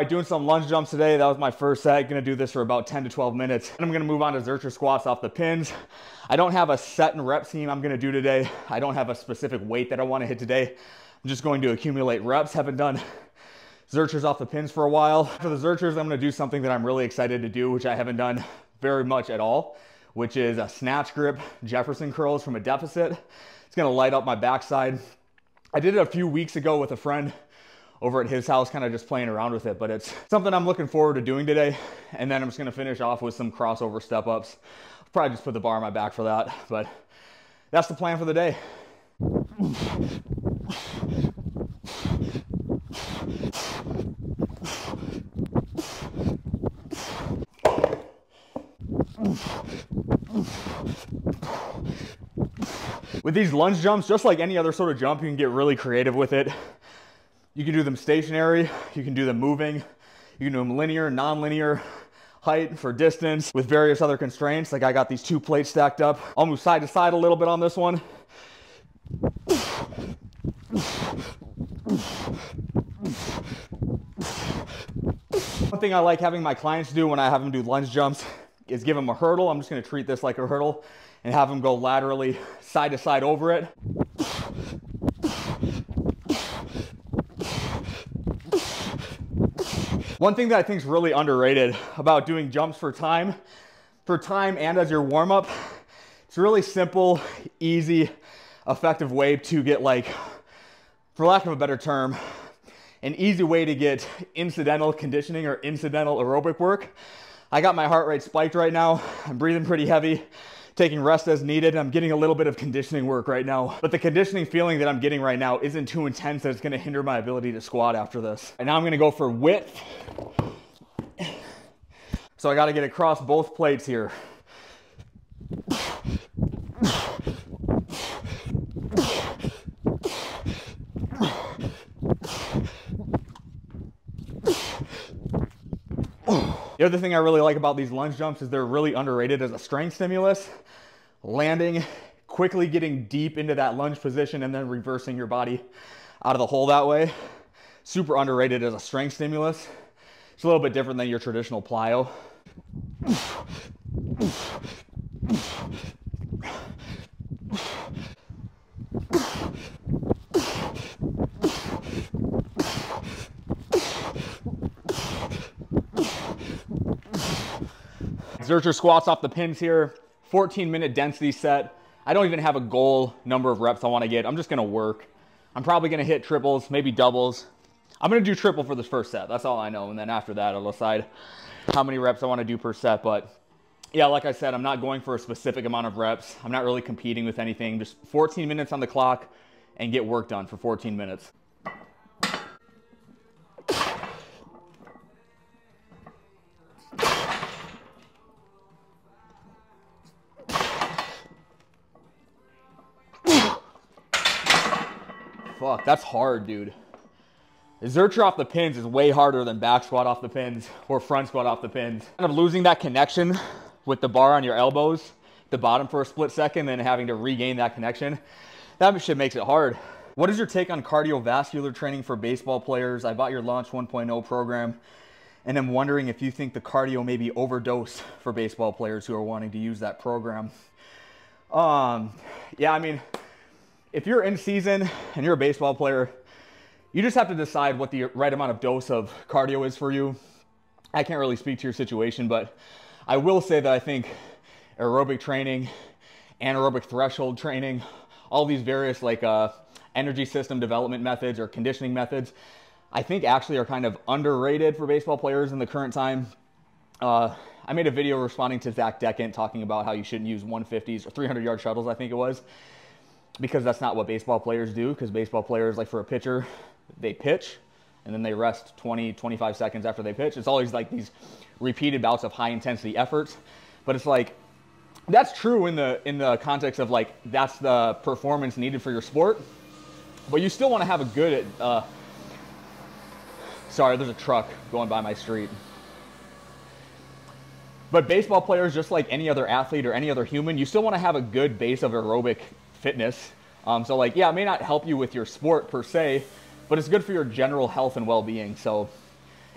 Doing some lunge jumps today. That was my first set. Gonna do this for about 10 to 12 minutes. And I'm gonna move on to Zercher squats off the pins. I don't have a set and rep scheme I'm gonna do today. I don't have a specific weight that I wanna hit today. I'm just going to accumulate reps. Haven't done Zerchers off the pins for a while. For the Zerchers, I'm gonna do something that I'm really excited to do, which I haven't done very much at all, which is a snatch grip Jefferson curls from a deficit. It's gonna light up my backside. I did it a few weeks ago with a friend over at his house, kind of just playing around with it, but it's something I'm looking forward to doing today. And then I'm just gonna finish off with some crossover step ups. I'll probably just put the bar on my back for that, but that's the plan for the day. With these lunge jumps, just like any other sort of jump, you can get really creative with it. You can do them stationary, you can do them moving, you can do them linear, non-linear, height for distance, with various other constraints. Like I got these two plates stacked up. I'll move side to side a little bit on this one. One thing I like having my clients do when I have them do lunge jumps is give them a hurdle. I'm just gonna treat this like a hurdle and have them go laterally side to side over it. One thing that I think is really underrated about doing jumps for time and as your warm-up, it's a really simple, easy, effective way to get, like, for lack of a better term, an easy way to get incidental conditioning or incidental aerobic work. I got my heart rate spiked right now. I'm breathing pretty heavy, taking rest as needed. I'm getting a little bit of conditioning work right now, but the conditioning feeling that I'm getting right now isn't too intense that it's gonna hinder my ability to squat after this. And now I'm gonna go for width. So I gotta get across both plates here. The other thing I really like about these lunge jumps is they're really underrated as a strength stimulus. Landing, quickly getting deep into that lunge position and then reversing your body out of the hole that way. Super underrated as a strength stimulus. It's a little bit different than your traditional plyo. Zercher squats off the pins here. 14-minute density set. I don't even have a goal number of reps I want to get. I'm just going to work. I'm probably going to hit triples, maybe doubles. I'm going to do triple for this first set. That's all I know. And then after that, I'll decide how many reps I want to do per set. But yeah, like I said, I'm not going for a specific amount of reps. I'm not really competing with anything. Just 14 minutes on the clock and get work done for 14 minutes. Fuck, that's hard, dude. The Zercher off the pins is way harder than back squat off the pins or front squat off the pins. Kind of losing that connection with the bar on your elbows, the bottom for a split second, then having to regain that connection. That shit makes it hard. What is your take on cardiovascular training for baseball players? I bought your Launch 1.0 program, and I'm wondering if you think the cardio may be overdosed for baseball players who are wanting to use that program. Yeah, I mean, if you're in season and you're a baseball player, you just have to decide what the right amount of dose of cardio is for you. I can't really speak to your situation, but I will say that I think aerobic training, anaerobic threshold training, all these various like energy system development methods or conditioning methods, I think actually are kind of underrated for baseball players in the current time. I made a video responding to Zach Deckant talking about how you shouldn't use 150s or 300-yard shuttles, I think it was, because that's not what baseball players do. Because baseball players, like for a pitcher, they pitch and then they rest 20, 25 seconds after they pitch. It's always like these repeated bouts of high intensity efforts. But it's like, that's true in the context of like, that's the performance needed for your sport. But you still want to have a good, sorry, there's a truck going by my street. But baseball players, just like any other athlete or any other human, you still want to have a good base of aerobic fitness. So like, yeah, it may not help you with your sport per se, but it's good for your general health and well-being. So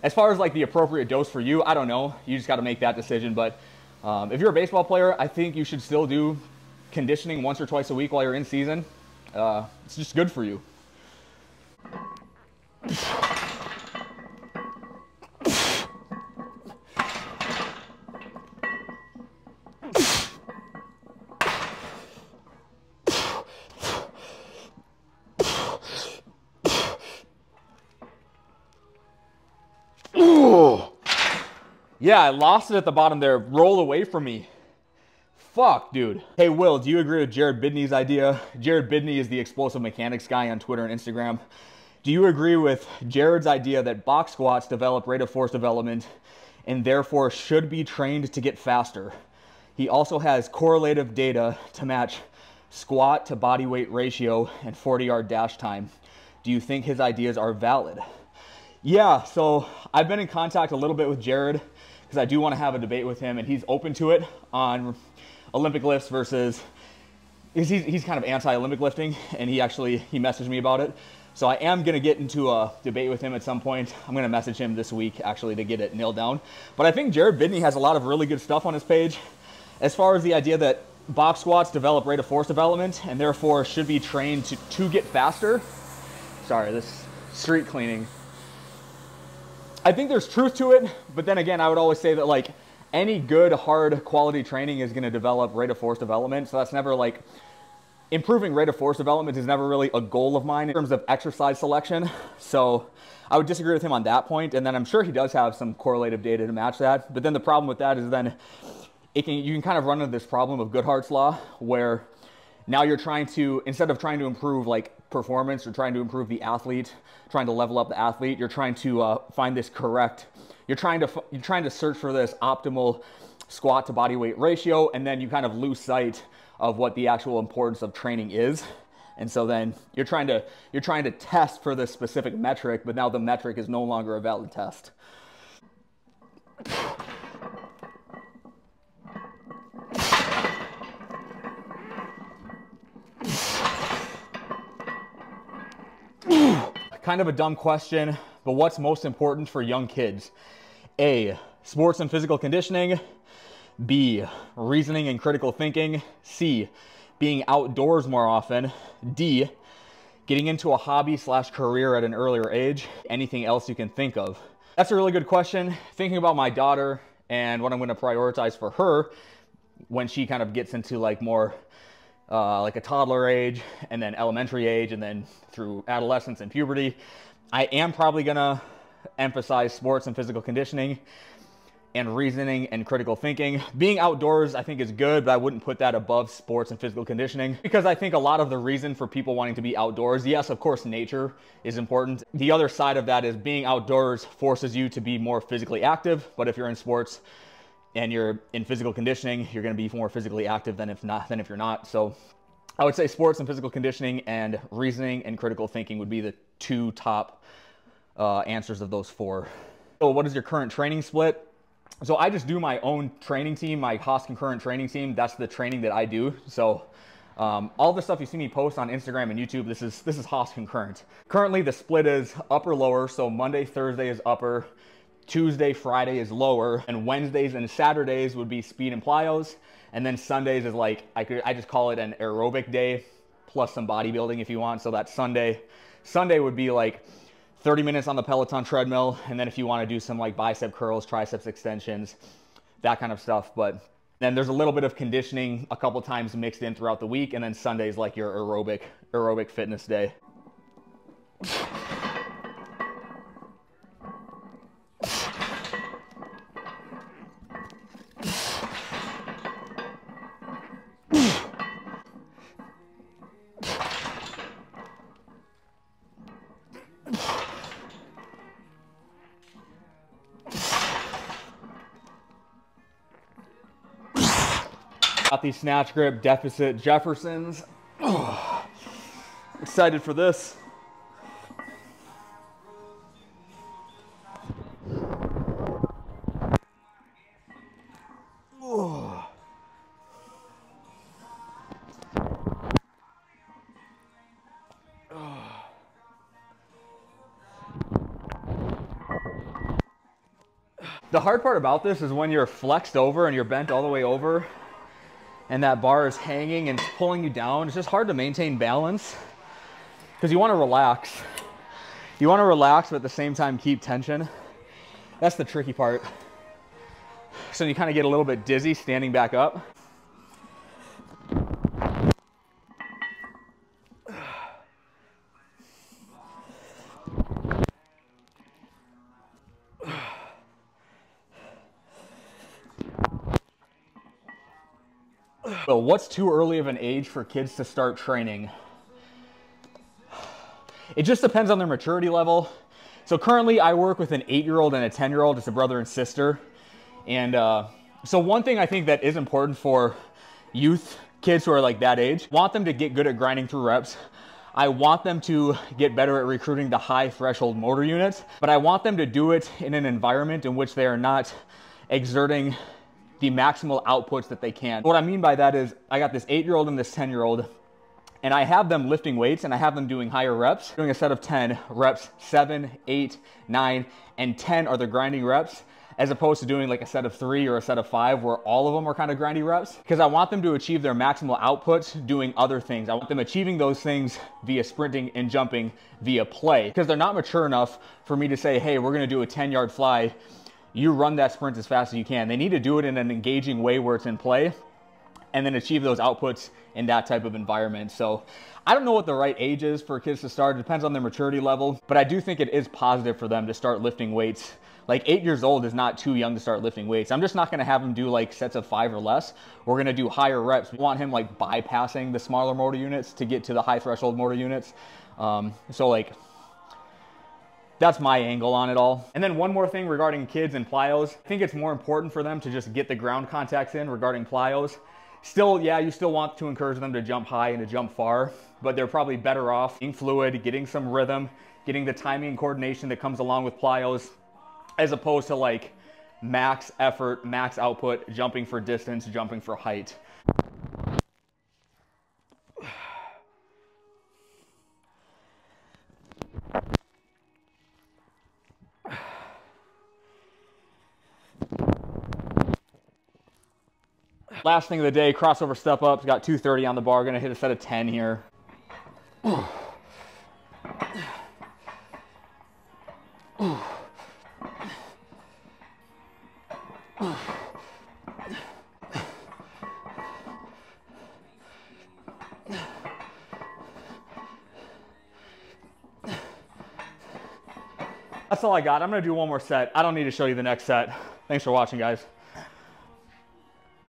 as far as like the appropriate dose for you, I don't know. You just got to make that decision. But if you're a baseball player, I think you should still do conditioning once or twice a week while you're in season. It's just good for you. Yeah, I lost it at the bottom there. Roll away from me. Fuck, dude. Hey, Will, do you agree with Jared Bidney's idea? Jared Bidney is the explosive mechanics guy on Twitter and Instagram. Do you agree with Jared's idea that box squats develop rate of force development and therefore should be trained to get faster? He also has correlative data to match squat to body weight ratio and 40-yard dash time. Do you think his ideas are valid? Yeah, so I've been in contact a little bit with Jared because I do want to have a debate with him, and he's open to it on Olympic lifts versus, he's kind of anti-Olympic lifting, and he messaged me about it. So I am going to get into a debate with him at some point. I'm going to message him this week actually to get it nailed down. But I think Jared Bidney has a lot of really good stuff on his page as far as the idea that box squats develop rate of force development and therefore should be trained to get faster. Sorry, this street cleaning. I think there's truth to it, but then again, I would always say that like any good, hard quality training is going to develop rate of force development. So that's never like, improving rate of force development is never really a goal of mine in terms of exercise selection. So I would disagree with him on that point. And then I'm sure he does have some correlative data to match that. But then the problem with that is then you can kind of run into this problem of Goodhart's law, where now you're trying to, instead of trying to improve like performance or trying to improve the athlete, trying to level up the athlete, you're trying to find this correct, you're trying to search for this optimal squat to body weight ratio, and then you kind of lose sight of what the actual importance of training is. And so then you're trying to test for this specific metric, but now the metric is no longer a valid test. Kind of a dumb question, but what's most important for young kids? A, sports and physical conditioning. B, reasoning and critical thinking. C, being outdoors more often. D, getting into a hobby/career at an earlier age. Anything else you can think of? That's a really good question. Thinking about my daughter and what I'm going to prioritize for her when she kind of gets into like more like a toddler age, and then elementary age, and then through adolescence and puberty, I am probably going to emphasize sports and physical conditioning and reasoning and critical thinking. Being outdoors, I think, is good, but I wouldn't put that above sports and physical conditioning, because I think a lot of the reason for people wanting to be outdoors, yes, of course, nature is important. The other side of that is being outdoors forces you to be more physically active, but if you're in sports and you're in physical conditioning, you're going to be more physically active than if you're not. So I would say sports and physical conditioning and reasoning and critical thinking would be the two top answers of those four. So what is your current training split? So I just do my own training team, my Haas concurrent training team. That's the training that I do. So all the stuff you see me post on Instagram and YouTube, this is Haas concurrent. Currently the split is upper lower. So Monday, Thursday is upper, Tuesday, Friday is lower, and Wednesdays and Saturdays would be speed and plyos. And then Sundays is like, I just call it an aerobic day plus some bodybuilding if you want. So that Sunday would be like 30 minutes on the Peloton treadmill. And then if you want to do some like bicep curls, triceps extensions, that kind of stuff. But then there's a little bit of conditioning a couple times mixed in throughout the week. And then Sunday's like your aerobic fitness day. Got these snatch grip deficit Jeffersons. Oh, excited for this. Oh. The hard part about this is when you're flexed over and you're bent all the way over and that bar is hanging and pulling you down. It's just hard to maintain balance because you want to relax. You want to relax, but at the same time keep tension. That's the tricky part. So you kind of get a little bit dizzy standing back up. So what's too early of an age for kids to start training? It just depends on their maturity level. So currently I work with an 8-year-old and a 10-year-old. It's a brother and sister. And so one thing I think that is important for youth kids who are like that age, want them to get good at grinding through reps. I want them to get better at recruiting the high threshold motor units, but I want them to do it in an environment in which they are not exerting the maximal outputs that they can. What I mean by that is I got this 8-year-old and this 10-year-old, and I have them lifting weights and I have them doing higher reps, doing a set of 10 reps, 7, 8, 9, and 10 are the grinding reps, as opposed to doing like a set of 3 or a set of 5 where all of them are kind of grindy reps. Because I want them to achieve their maximal outputs doing other things. I want them achieving those things via sprinting and jumping via play. Because they're not mature enough for me to say, hey, we're gonna do a 10-yard fly. You run that sprint as fast as you can. They need to do it in an engaging way where it's in play and then achieve those outputs in that type of environment. So I don't know what the right age is for kids to start. It depends on their maturity level, but I do think it is positive for them to start lifting weights. Like 8 years old is not too young to start lifting weights. I'm just not gonna have him do like sets of 5 or less. We're gonna do higher reps. We want him like bypassing the smaller motor units to get to the high threshold motor units. So like, that's my angle on it all. And then one more thing regarding kids and plyos. I think it's more important for them to just get the ground contacts in regarding plyos. Still, yeah, you still want to encourage them to jump high and to jump far, but they're probably better off being fluid, getting some rhythm, getting the timing and coordination that comes along with plyos, as opposed to like max effort, max output, jumping for distance, jumping for height. Last thing of the day, crossover step ups, got 230 on the bar, gonna hit a set of 10 here. That's all I got. I'm gonna do one more set. I don't need to show you the next set. Thanks for watching, guys.